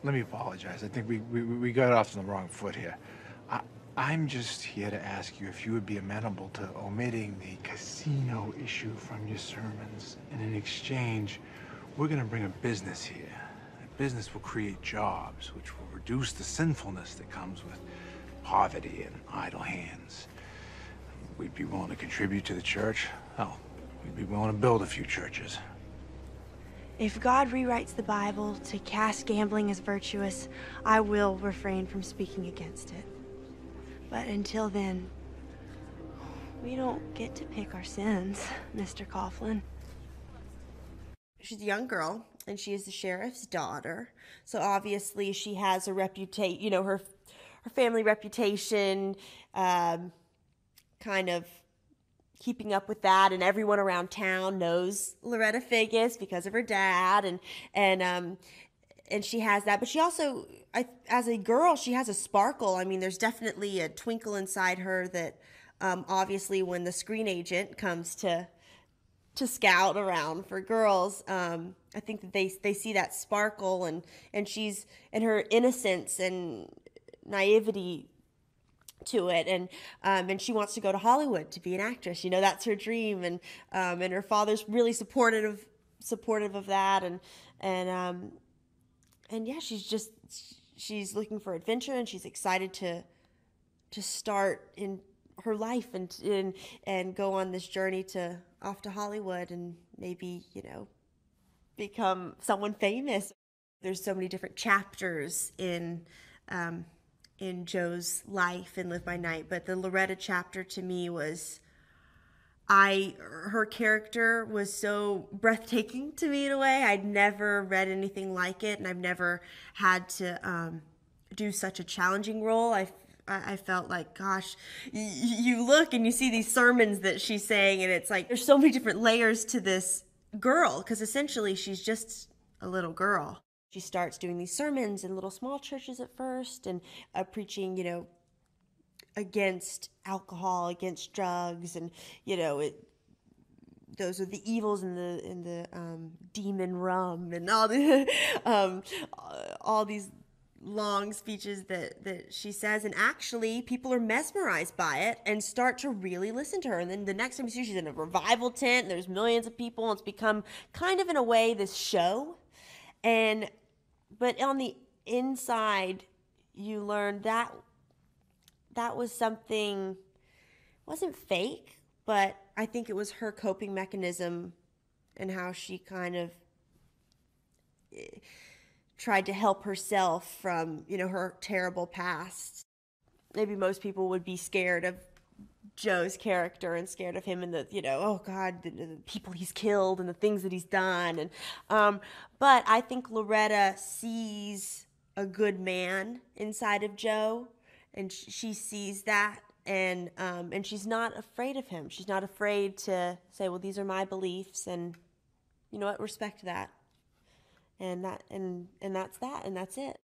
let me apologize. I think we got off on the wrong foot here. I, I'm just here to ask you if you would be amenable to omitting the casino issue from your sermons. And in exchange, we're going to bring a business here. A business will create jobs, which will reduce the sinfulness that comes with poverty and idle hands. We'd be willing to contribute to the church. Hell, we'd be willing to build a few churches. If God rewrites the Bible to cast gambling as virtuous, I will refrain from speaking against it. But until then, we don't get to pick our sins, Mr. Coughlin. She's a young girl, and she is the sheriff's daughter. So obviously she has a reputation, you know, her family reputation, kind of keeping up with that, and everyone around town knows Loretta Figgis because of her dad, and she has that. But she also, as a girl, she has a sparkle. I mean, there's definitely a twinkle inside her that, obviously, when the screen agent comes to scout around for girls, I think that they see that sparkle, and she's, and her innocence and naivety to it, and she wants to go to Hollywood to be an actress. You know, that's her dream, and her father's really supportive of that, and yeah, she's looking for adventure, and she's excited to start in her life and go on this journey off to Hollywood and maybe, you know, become someone famous. There's so many different chapters in Joe's life in Live by Night, but the Loretta chapter to me was, her character was so breathtaking to me in a way. I'd never read anything like it, and I've never had to do such a challenging role. I felt like, gosh, you look and you see these sermons that she's saying, and it's like there's so many different layers to this girl, because essentially she's just a little girl. She starts doing these sermons in little small churches at first, and preaching, you know, against alcohol, against drugs, and, you know, those are the evils in the demon rum, and all these long speeches that she says, and actually people are mesmerized by it and start to really listen to her. And then the next time you see her, she's in a revival tent, and there's millions of people, and it's become kind of, in a way, this show. But on the inside, you learn that was something, wasn't fake, but I think it was her coping mechanism, and how she kind of tried to help herself from, you know, her terrible past. Maybe most people would be scared of Joe's character and scared of him, and the, you know, oh God, the people he's killed and the things that he's done. And but I think Loretta sees a good man inside of Joe, and she sees that, and she's not afraid of him. She's not afraid to say, well, these are my beliefs, and you know what, respect that. And that's that, and that's it.